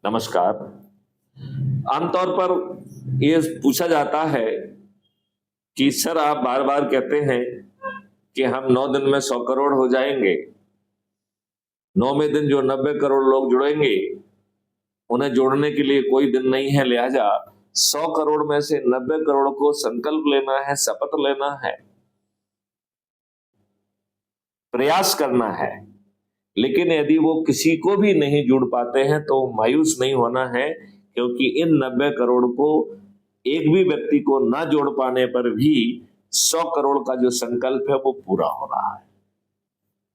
नमस्कार। आमतौर पर ये पूछा जाता है कि सर आप बार बार कहते हैं कि हम 9 दिन में 100 करोड़ हो जाएंगे। 9वें दिन जो 90 करोड़ लोग जुड़ेंगे उन्हें जोड़ने के लिए कोई दिन नहीं है, लिहाजा 100 करोड़ में से 90 करोड़ को संकल्प लेना है, शपथ लेना है, प्रयास करना है। लेकिन यदि वो किसी को भी नहीं जुड़ पाते हैं तो मायूस नहीं होना है, क्योंकि इन 90 करोड़ को एक भी व्यक्ति को ना जोड़ पाने पर भी 100 करोड़ का जो संकल्प है वो पूरा हो रहा है।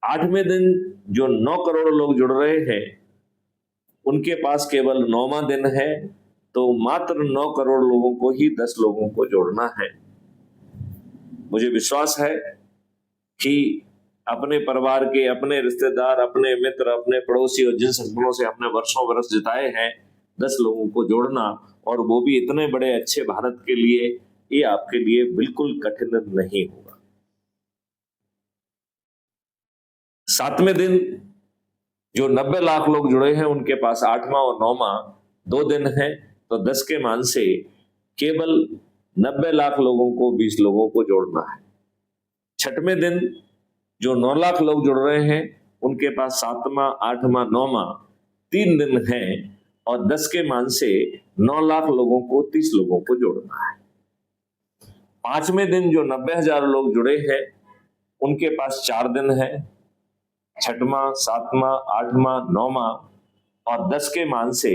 8वें दिन जो 9 करोड़ लोग जुड़ रहे हैं उनके पास केवल 9वां दिन है, तो मात्र 9 करोड़ लोगों को ही 10 लोगों को जोड़ना है। मुझे विश्वास है कि अपने परिवार के, अपने रिश्तेदार, अपने मित्र, अपने पड़ोसी और जिन सज्जनों से अपने वर्षों वर्ष जिताए हैं, 10 लोगों को जोड़ना, और वो भी इतने बड़े अच्छे भारत के लिए, ये आपके लिए बिल्कुल कठिन नहीं होगा। 7वें दिन जो 90 लाख लोग जुड़े हैं उनके पास 8वां और 9वां 2 दिन है, तो 10 के मान से केवल 90 लाख लोगों को 20 लोगों को जोड़ना है। 6वें दिन जो 9 लाख लोग जुड़ रहे हैं उनके पास 7वां, 8वां, 9वां 3 दिन है, और 10 के मान से 9 लाख लोगों को 30 लोगों को जोड़ना है। 5वें दिन जो 90,000 लोग जुड़े हैं उनके पास 4 दिन है, 6वां, 7वां, 8वां, 9वां, और 10 के मान से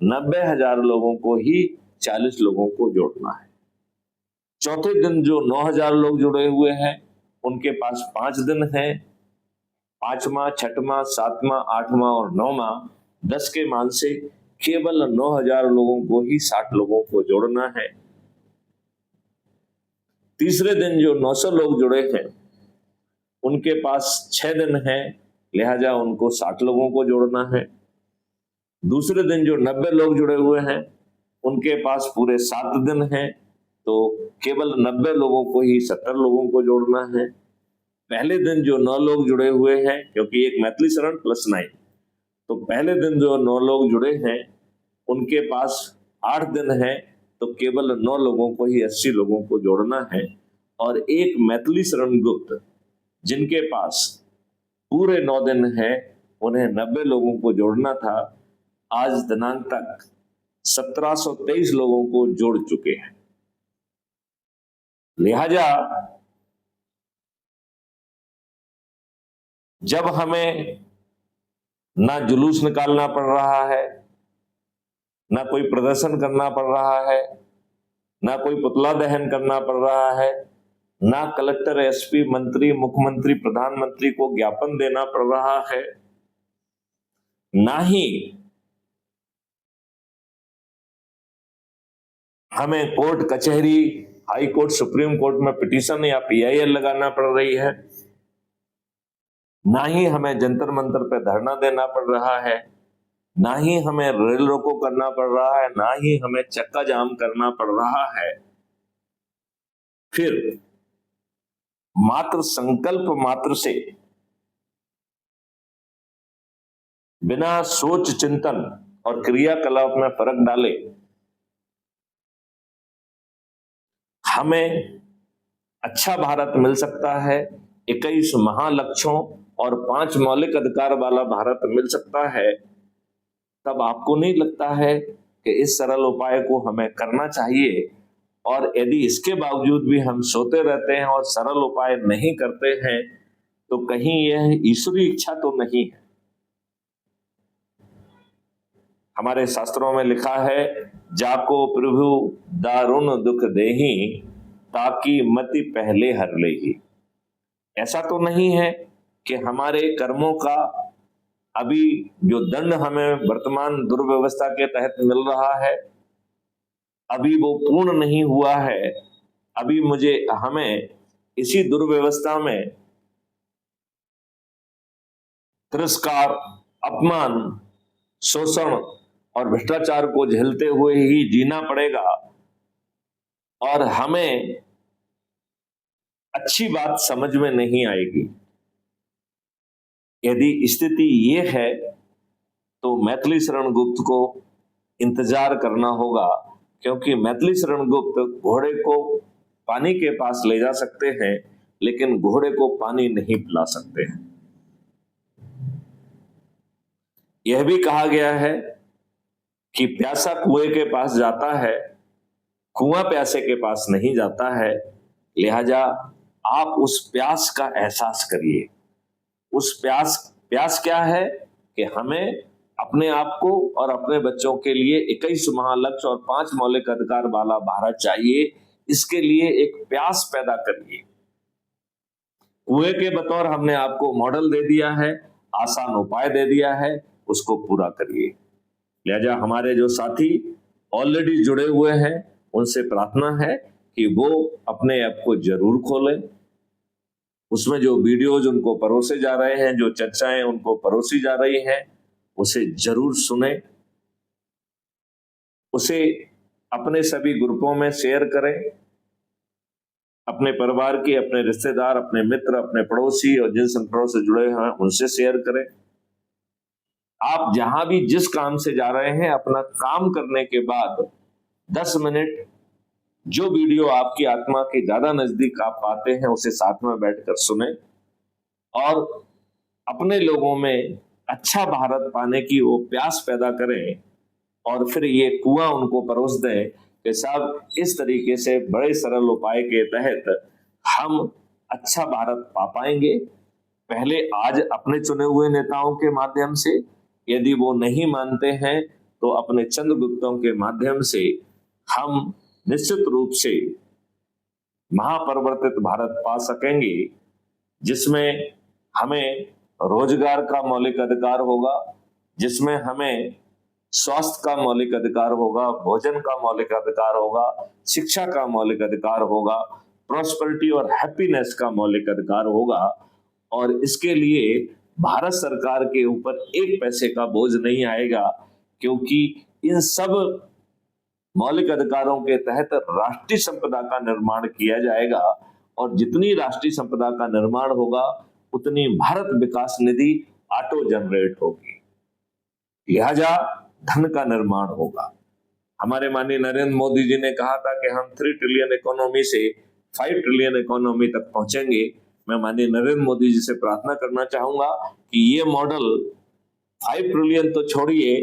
90,000 लोगों को ही 40 लोगों को जोड़ना है। चौथे दिन जो 9,000 लोग जुड़े हुए हैं उनके पास 5 दिन है, 5वां, 6वां, 7वां, 8वां और 9वां 10 के मान से केवल 9,000 लोगों को ही 60 लोगों को जोड़ना है। तीसरे दिन जो 900 लोग जुड़े हैं उनके पास 6 दिन है, लिहाजा उनको 60 लोगों को जोड़ना है। दूसरे दिन जो 90 लोग जुड़े हुए हैं उनके पास पूरे 7 दिन है, तो केवल 90 लोगों को ही 70 लोगों को जोड़ना है। पहले दिन जो 9 लोग जुड़े हुए हैं, क्योंकि एक मैथिली शरण प्लस 9, तो पहले दिन जो 9 लोग जुड़े हैं उनके पास 8 दिन है, तो केवल 9 लोगों को ही 80 लोगों को जोड़ना है। और एक मैथिली शरण गुप्त जिनके पास पूरे 9 दिन है उन्हें 90 लोगों को जोड़ना था, आज दिनांक तक 1723 लोगों को जोड़ चुके हैं। लिहाजा जब हमें ना जुलूस निकालना पड़ रहा है, ना कोई प्रदर्शन करना पड़ रहा है, ना कोई पुतला दहन करना पड़ रहा है, ना कलेक्टर, एसपी, मंत्री, मुख्यमंत्री, प्रधानमंत्री को ज्ञापन देना पड़ रहा है, ना ही हमें कोर्ट कचहरी, हाई कोर्ट, सुप्रीम कोर्ट में पिटीशन या पीआईएल लगाना पड़ रही है, ना ही हमें जंतर मंतर पे धरना देना पड़ रहा है, ना ही हमें रेल रोको करना पड़ रहा है, ना ही हमें चक्का जाम करना पड़ रहा है। फिर मात्र संकल्प मात्र से, बिना सोच चिंतन और क्रियाकलाप में फर्क डाले, हमें अच्छा भारत मिल सकता है, 21 महालक्ष्यों और 5 मौलिक अधिकार वाला भारत मिल सकता है। तब आपको नहीं लगता है कि इस सरल उपाय को हमें करना चाहिए? और यदि इसके बावजूद भी हम सोते रहते हैं और सरल उपाय नहीं करते हैं, तो कहीं यह ईश्वरीय इच्छा तो नहीं है? हमारे शास्त्रों में लिखा है, जाको प्रभु दारुण दुख देही, ताकि मति पहले हर लेही। ऐसा तो नहीं है कि हमारे कर्मों का अभी जो दंड हमें वर्तमान दुर्व्यवस्था के तहत मिल रहा है अभी वो पूर्ण नहीं हुआ है। अभी हमें इसी दुर्व्यवस्था में तिरस्कार, अपमान, शोषण और भ्रष्टाचार को झेलते हुए ही जीना पड़ेगा, और हमें अच्छी बात समझ में नहीं आएगी। यदि स्थिति ये है तो मैथिली शरण गुप्त को इंतजार करना होगा, क्योंकि मैथिली शरण गुप्त घोड़े को पानी के पास ले जा सकते हैं लेकिन घोड़े को पानी नहीं पिला सकते हैं। यह भी कहा गया है कि प्यासा कुएं के पास जाता है, कुआं प्यासे के पास नहीं जाता है। लिहाजा आप उस प्यास का एहसास करिए। उस प्यास क्या है कि हमें अपने आप को और अपने बच्चों के लिए 21 महालक्ष्य और 5 मौलिक अधिकार वाला भारत चाहिए। इसके लिए एक प्यास पैदा करिए। कुएं के बतौर हमने आपको मॉडल दे दिया है, आसान उपाय दे दिया है, उसको पूरा करिए। लिहाजा हमारे जो साथी ऑलरेडी जुड़े हुए हैं उनसे प्रार्थना है कि वो अपने ऐप को जरूर खोलें। उसमें जो वीडियोज उनको परोसे जा रहे हैं, जो चर्चाएं उनको परोसी जा रही हैं, उसे जरूर सुने, उसे अपने सभी ग्रुपों में शेयर करें। अपने परिवार के, अपने रिश्तेदार, अपने मित्र, अपने पड़ोसी और जिन संगठनों से जुड़े हैं उनसे शेयर करें। आप जहां भी जिस काम से जा रहे हैं, अपना काम करने के बाद 10 मिनट जो वीडियो आपकी आत्मा के ज्यादा नजदीक आप पाते हैं उसे साथ में बैठकर सुने और अपने लोगों में अच्छा भारत पाने की वो प्यास पैदा करें और फिर ये कुआं उनको परोस दें कि साहब इस तरीके से बड़े सरल उपाय के तहत हम अच्छा भारत पा पाएंगे। पहले आज अपने चुने हुए नेताओं के माध्यम से, यदि वो नहीं मानते हैं तो अपने चंद्रगुप्तों के माध्यम से हम निश्चित रूप से महापरिवर्तित भारत पा सकेंगे, जिसमें हमें रोजगार का मौलिक अधिकार होगा, जिसमें हमें स्वास्थ्य का मौलिक अधिकार होगा, भोजन का मौलिक अधिकार होगा, शिक्षा का मौलिक अधिकार होगा, प्रॉस्पेरिटी और हैप्पीनेस का मौलिक अधिकार होगा। और इसके लिए भारत सरकार के ऊपर एक पैसे का बोझ नहीं आएगा, क्योंकि इन सब मौलिक अधिकारों के तहत राष्ट्रीय संपदा का निर्माण किया जाएगा और जितनी राष्ट्रीय संपदा का निर्माण होगा उतनी भारत विकास निधि ऑटो जनरेट होगी। लिहाजा धन का निर्माण होगा। हमारे माननीय नरेंद्र मोदी जी ने कहा था कि हम 3 ट्रिलियन इकोनॉमी से 5 ट्रिलियन इकोनॉमी तक पहुंचेंगे। मैं माननीय नरेंद्र मोदी जी से प्रार्थना करना चाहूंगा कि ये मॉडल 5 ट्रिलियन तो छोड़िए,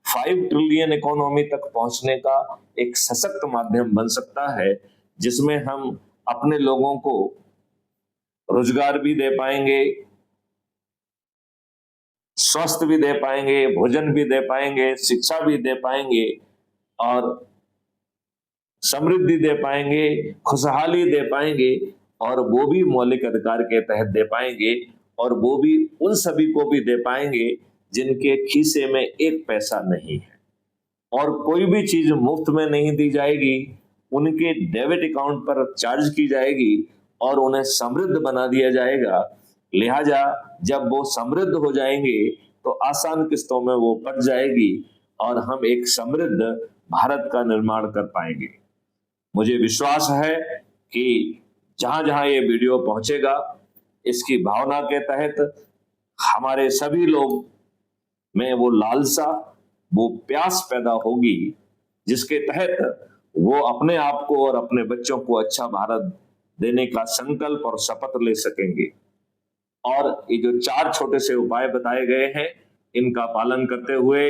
5 ट्रिलियन इकोनॉमी तक पहुंचने का एक सशक्त माध्यम बन सकता है, जिसमें हम अपने लोगों को रोजगार भी दे पाएंगे, स्वास्थ्य भी दे पाएंगे, भोजन भी दे पाएंगे, शिक्षा भी दे पाएंगे और समृद्धि दे पाएंगे, खुशहाली दे पाएंगे और वो भी मौलिक अधिकार के तहत दे पाएंगे और वो भी उन सभी को भी दे पाएंगे जिनके खीसे में एक पैसा नहीं है। और कोई भी चीज मुफ्त में नहीं दी जाएगी, उनके डेबिट अकाउंट पर चार्ज की जाएगी और उन्हें समृद्ध बना दिया जाएगा। लिहाजा जब वो समृद्ध हो जाएंगे तो आसान किस्तों में वो कट जाएगी और हम एक समृद्ध भारत का निर्माण कर पाएंगे। मुझे विश्वास है कि जहां जहां ये वीडियो पहुंचेगा, इसकी भावना के तहत हमारे सभी लोग में वो लालसा, वो प्यास पैदा होगी, जिसके तहत वो अपने आप को और अपने बच्चों को अच्छा भारत देने का संकल्प और शपथ ले सकेंगे। और ये जो 4 छोटे से उपाय बताए गए हैं, इनका पालन करते हुए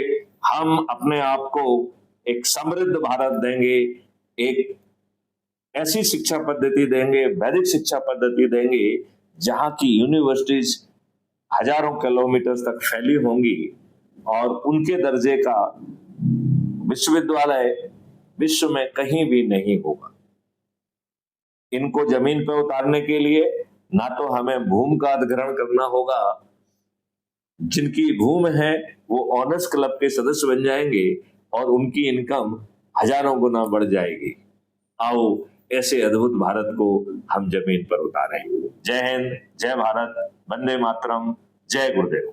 हम अपने आप को एक समृद्ध भारत देंगे, एक ऐसी शिक्षा पद्धति देंगे, वैदिक शिक्षा पद्धति देंगे, जहां की यूनिवर्सिटीज हजारों किलोमीटर तक फैली होंगी और उनके दर्जे का विश्वविद्यालय विश्व में कहीं भी नहीं होगा। इनको जमीन पर उतारने के लिए ना तो हमें भूमि का अधिग्रहण करना होगा, जिनकी भूमि है वो ऑनर्स क्लब के सदस्य बन जाएंगे और उनकी इनकम हजारों गुना बढ़ जाएगी। आओ ऐसे अद्भुत भारत को हम जमीन पर उतारें। जय हिंद, जय भारत, वंदे मातरम, जय गुरुदेव।